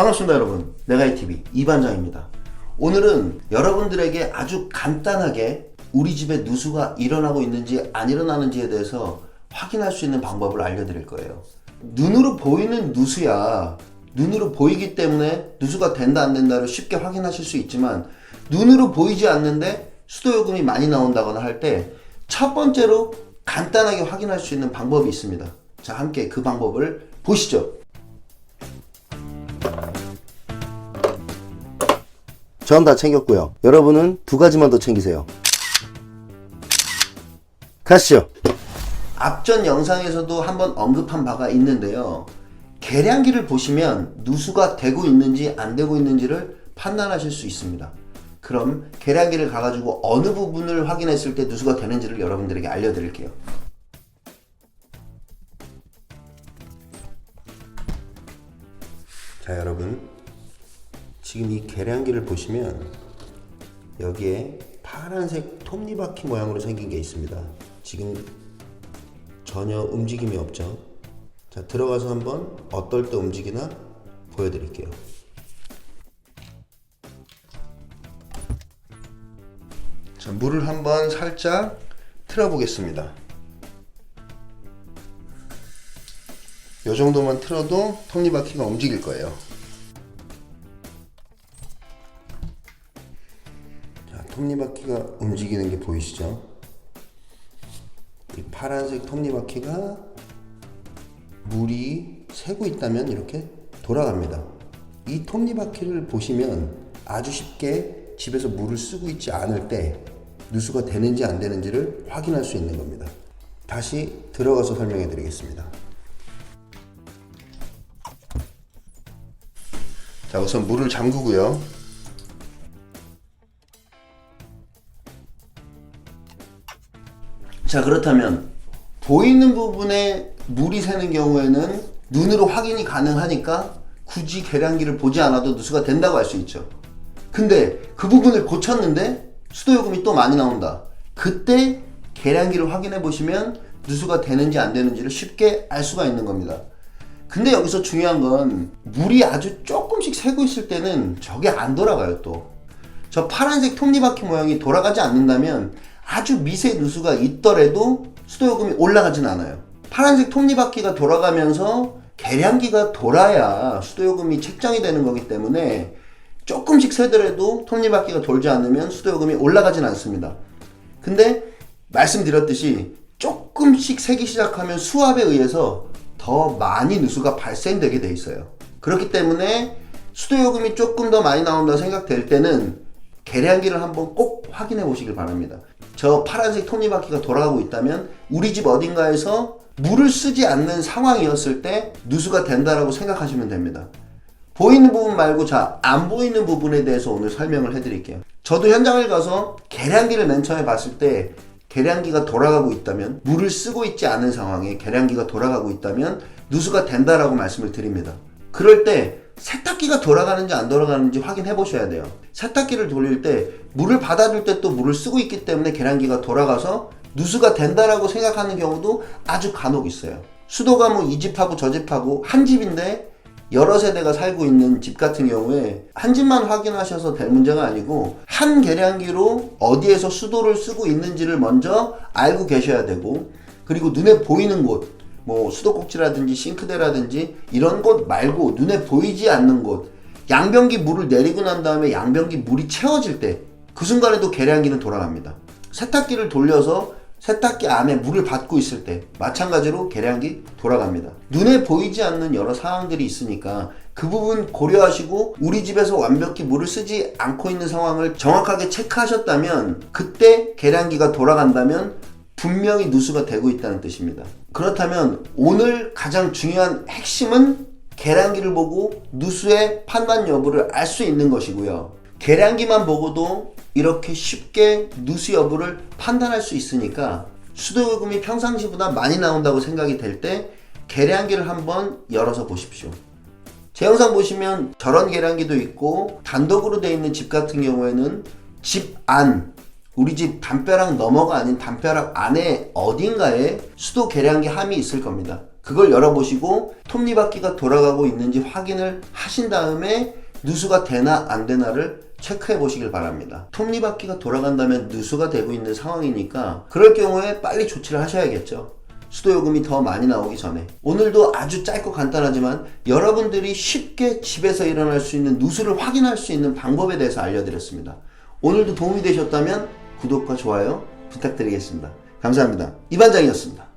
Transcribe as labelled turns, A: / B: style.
A: 반갑습니다 여러분, 내가이TV 이반장입니다. 오늘은 여러분들에게 아주 간단하게 우리 집에 누수가 일어나고 있는지 안 일어나는지에 대해서 확인할 수 있는 방법을 알려드릴 거예요. 눈으로 보이는 누수야 눈으로 보이기 때문에 누수가 된다 안 된다를 쉽게 확인하실 수 있지만, 눈으로 보이지 않는데 수도요금이 많이 나온다거나 할 때 첫 번째로 간단하게 확인할 수 있는 방법이 있습니다. 자, 함께 그 방법을 보시죠. 전 다 챙겼고요. 여러분은 두 가지만 더 챙기세요. 가시죠. 앞전 영상에서도 한번 언급한 바가 있는데요. 계량기를 보시면 누수가 되고 있는지 안 되고 있는지를 판단하실 수 있습니다. 그럼 계량기를 가가지고 어느 부분을 확인했을 때 누수가 되는지를 여러분들에게 알려드릴게요. 자, 여러분, 지금 이 계량기를 보시면 여기에 파란색 톱니바퀴 모양으로 생긴 게 있습니다. 지금 전혀 움직임이 없죠. 자, 들어가서 한번 어떨 때 움직이나 보여드릴게요. 자, 물을 한번 살짝 틀어 보겠습니다. 이 정도만 틀어도 톱니바퀴가 움직일 거예요. 자, 톱니바퀴가 움직이는 게 보이시죠? 이 파란색 톱니바퀴가 물이 새고 있다면 이렇게 돌아갑니다. 이 톱니바퀴를 보시면 아주 쉽게 집에서 물을 쓰고 있지 않을 때 누수가 되는지 안 되는지를 확인할 수 있는 겁니다. 다시 들어가서 설명해 드리겠습니다. 자, 우선 물을 잠그고요. 자, 그렇다면 보이는 부분에 물이 새는 경우에는 눈으로 확인이 가능하니까 굳이 계량기를 보지 않아도 누수가 된다고 할 수 있죠. 근데 그 부분을 고쳤는데 수도요금이 또 많이 나온다. 그때 계량기를 확인해 보시면 누수가 되는지 안 되는지를 쉽게 알 수가 있는 겁니다. 근데 여기서 중요한 건 물이 아주 조금씩 새고 있을 때는 저게 안 돌아가요. 또 저 파란색 톱니바퀴 모양이 돌아가지 않는다면 아주 미세 누수가 있더라도 수도요금이 올라가진 않아요. 파란색 톱니바퀴가 돌아가면서 계량기가 돌아야 수도요금이 책정이 되는 거기 때문에 조금씩 새더라도 톱니바퀴가 돌지 않으면 수도요금이 올라가진 않습니다. 근데 말씀드렸듯이 조금씩 새기 시작하면 수압에 의해서 더 많이 누수가 발생되게 돼 있어요. 그렇기 때문에 수도요금이 조금 더 많이 나온다 생각될 때는 계량기를 한번 꼭 확인해 보시길 바랍니다. 저 파란색 톱니바퀴가 돌아가고 있다면 우리 집 어딘가에서 물을 쓰지 않는 상황이었을 때 누수가 된다라고 생각하시면 됩니다. 보이는 부분 말고 자, 안 보이는 부분에 대해서 오늘 설명을 해드릴게요. 저도 현장을 가서 계량기를 맨 처음에 봤을 때 계량기가 돌아가고 있다면, 물을 쓰고 있지 않은 상황에 계량기가 돌아가고 있다면 누수가 된다라고 말씀을 드립니다. 그럴 때 세탁기가 돌아가는지 안 돌아가는지 확인해 보셔야 돼요. 세탁기를 돌릴 때 물을 받아줄 때 또 물을 쓰고 있기 때문에 계량기가 돌아가서 누수가 된다라고 생각하는 경우도 아주 간혹 있어요. 수도가 뭐 이 집하고 저 집하고 한 집인데 여러 세대가 살고 있는 집 같은 경우에 한 집만 확인하셔서 될 문제가 아니고 한 계량기로 어디에서 수도를 쓰고 있는지를 먼저 알고 계셔야 되고, 그리고 눈에 보이는 곳, 뭐 수도꼭지라든지 싱크대라든지 이런 곳 말고 눈에 보이지 않는 곳, 양변기 물을 내리고 난 다음에 양변기 물이 채워질 때 그 순간에도 계량기는 돌아갑니다. 세탁기를 돌려서 세탁기 안에 물을 받고 있을 때 마찬가지로 계량기 돌아갑니다. 눈에 보이지 않는 여러 상황들이 있으니까 그 부분 고려하시고 우리 집에서 완벽히 물을 쓰지 않고 있는 상황을 정확하게 체크하셨다면, 그때 계량기가 돌아간다면 분명히 누수가 되고 있다는 뜻입니다. 그렇다면 오늘 가장 중요한 핵심은 계량기를 보고 누수의 판단 여부를 알 수 있는 것이고요. 계량기만 보고도 이렇게 쉽게 누수 여부를 판단할 수 있으니까 수도요금이 평상시보다 많이 나온다고 생각이 될 때 계량기를 한번 열어서 보십시오. 제 영상 보시면 저런 계량기도 있고, 단독으로 되어 있는 집 같은 경우에는 집 안, 우리 집 담벼락 너머가 아닌 담벼락 안에 어딘가에 수도 계량기 함이 있을 겁니다. 그걸 열어보시고 톱니바퀴가 돌아가고 있는지 확인을 하신 다음에 누수가 되나 안 되나를 체크해 보시길 바랍니다. 톱니바퀴가 돌아간다면 누수가 되고 있는 상황이니까 그럴 경우에 빨리 조치를 하셔야겠죠. 수도요금이 더 많이 나오기 전에. 오늘도 아주 짧고 간단하지만 여러분들이 쉽게 집에서 일어날 수 있는 누수를 확인할 수 있는 방법에 대해서 알려드렸습니다. 오늘도 도움이 되셨다면 구독과 좋아요 부탁드리겠습니다. 감사합니다. 이반장이었습니다.